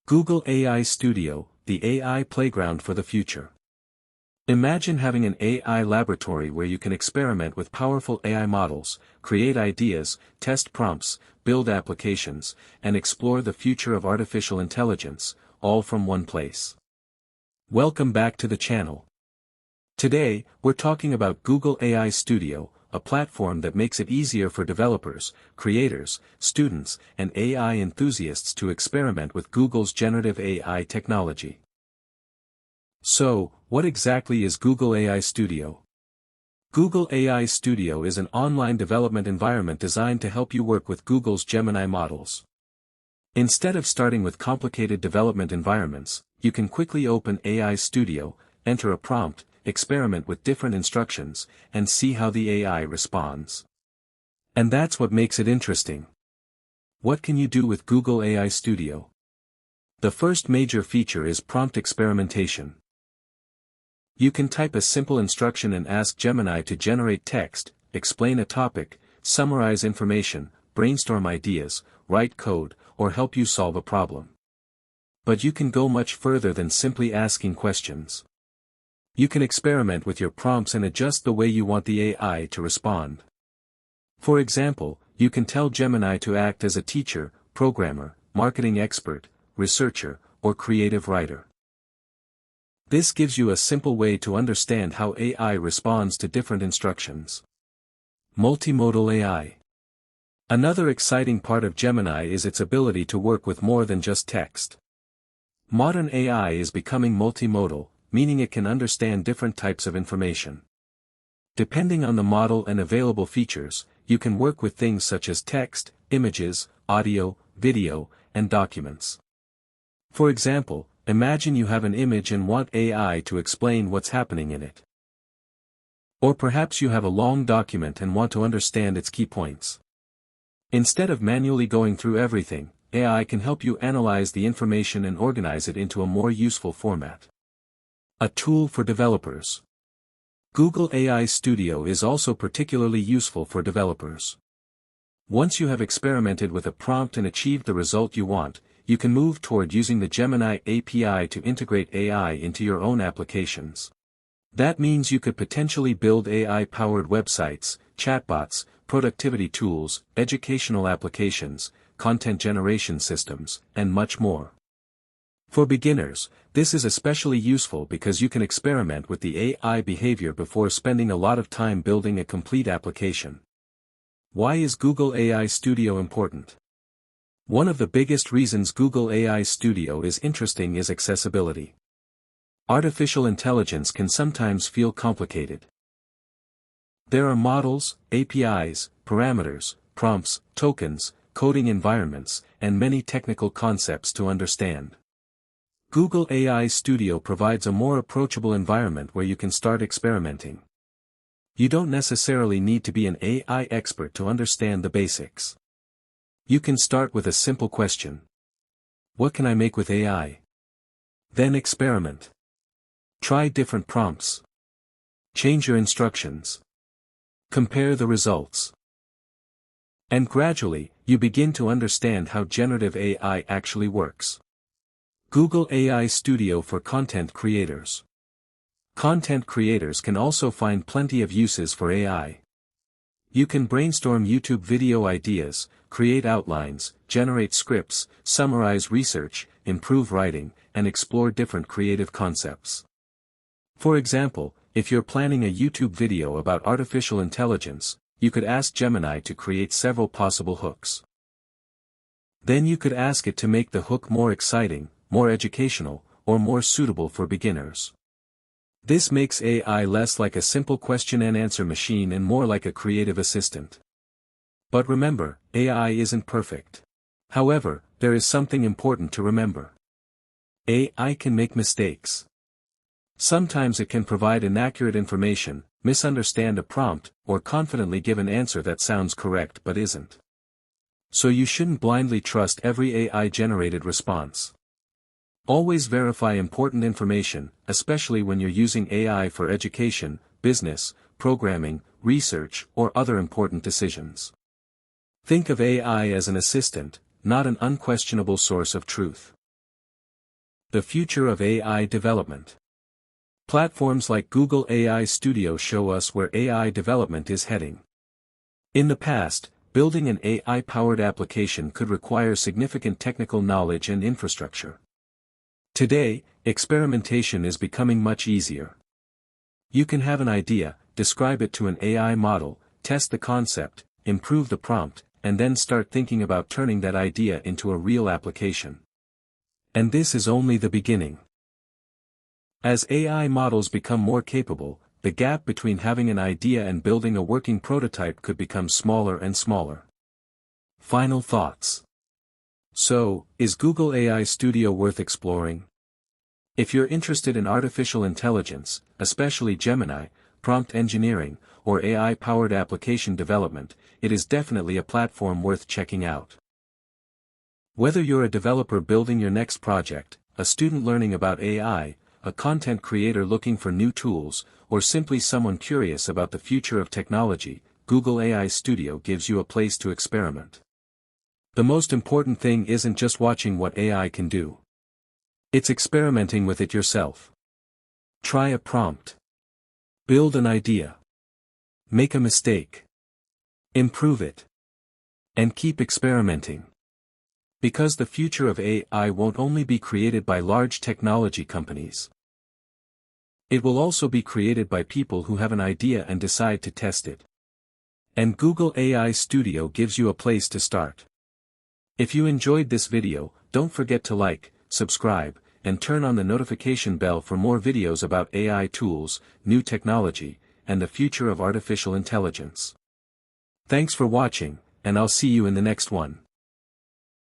Google AI Studio, the AI playground for the future. Imagine having an AI laboratory where you can experiment with powerful AI models, create ideas, test prompts, build applications, and explore the future of artificial intelligence, all from one place. Welcome back to the channel. Today, we're talking about Google AI Studio, a platform that makes it easier for developers, creators, students, and AI enthusiasts to experiment with Google's generative AI technology. So, what exactly is Google AI Studio? Google AI Studio is an online development environment designed to help you work with Google's Gemini models. Instead of starting with complicated development environments, you can quickly open AI Studio, enter a prompt, experiment with different instructions, and see how the AI responds. And that's what makes it interesting. What can you do with Google AI Studio? The first major feature is prompt experimentation. You can type a simple instruction and ask Gemini to generate text, explain a topic, summarize information, brainstorm ideas, write code, or help you solve a problem. But you can go much further than simply asking questions. You can experiment with your prompts and adjust the way you want the AI to respond. For example, you can tell Gemini to act as a teacher, programmer, marketing expert, researcher, or creative writer. This gives you a simple way to understand how AI responds to different instructions. Multimodal AI. Another exciting part of Gemini is its ability to work with more than just text. Modern AI is becoming multimodal, meaning it can understand different types of information. Depending on the model and available features, you can work with things such as text, images, audio, video, and documents. For example, imagine you have an image and want AI to explain what's happening in it. Or perhaps you have a long document and want to understand its key points. Instead of manually going through everything, AI can help you analyze the information and organize it into a more useful format. A tool for developers. Google AI Studio is also particularly useful for developers. Once you have experimented with a prompt and achieved the result you want, you can move toward using the Gemini API to integrate AI into your own applications. That means you could potentially build AI-powered websites, chatbots, productivity tools, educational applications, content generation systems, and much more. For beginners, this is especially useful because you can experiment with the AI behavior before spending a lot of time building a complete application. Why is Google AI Studio important? One of the biggest reasons Google AI Studio is interesting is accessibility. Artificial intelligence can sometimes feel complicated. There are models, APIs, parameters, prompts, tokens, coding environments, and many technical concepts to understand. Google AI Studio provides a more approachable environment where you can start experimenting. You don't necessarily need to be an AI expert to understand the basics. You can start with a simple question. What can I make with AI? Then experiment. Try different prompts. Change your instructions. Compare the results. And gradually, you begin to understand how generative AI actually works. Google AI Studio for content creators. Content creators can also find plenty of uses for AI. You can brainstorm YouTube video ideas, create outlines, generate scripts, summarize research, improve writing, and explore different creative concepts. For example, if you're planning a YouTube video about artificial intelligence, you could ask Gemini to create several possible hooks. Then you could ask it to make the hook more exciting, more educational, or more suitable for beginners. This makes AI less like a simple question-and-answer machine and more like a creative assistant. But remember, AI isn't perfect. However, there is something important to remember. AI can make mistakes. Sometimes it can provide inaccurate information, misunderstand a prompt, or confidently give an answer that sounds correct but isn't. So you shouldn't blindly trust every AI-generated response. Always verify important information, especially when you're using AI for education, business, programming, research, or other important decisions. Think of AI as an assistant, not an unquestionable source of truth. The future of AI development. Platforms like Google AI Studio show us where AI development is heading. In the past, building an AI-powered application could require significant technical knowledge and infrastructure. Today, experimentation is becoming much easier. You can have an idea, describe it to an AI model, test the concept, improve the prompt, and then start thinking about turning that idea into a real application. And this is only the beginning. As AI models become more capable, the gap between having an idea and building a working prototype could become smaller and smaller. Final thoughts. So, is Google AI Studio worth exploring? If you're interested in artificial intelligence, especially Gemini, prompt engineering, or AI-powered application development, it is definitely a platform worth checking out. Whether you're a developer building your next project, a student learning about AI, a content creator looking for new tools, or simply someone curious about the future of technology, Google AI Studio gives you a place to experiment. The most important thing isn't just watching what AI can do. It's experimenting with it yourself. Try a prompt. Build an idea. Make a mistake. Improve it. And keep experimenting. Because the future of AI won't only be created by large technology companies. It will also be created by people who have an idea and decide to test it. And Google AI Studio gives you a place to start. If you enjoyed this video, don't forget to like, subscribe, and turn on the notification bell for more videos about AI tools, new technology, and the future of artificial intelligence. Thanks for watching, and I'll see you in the next one.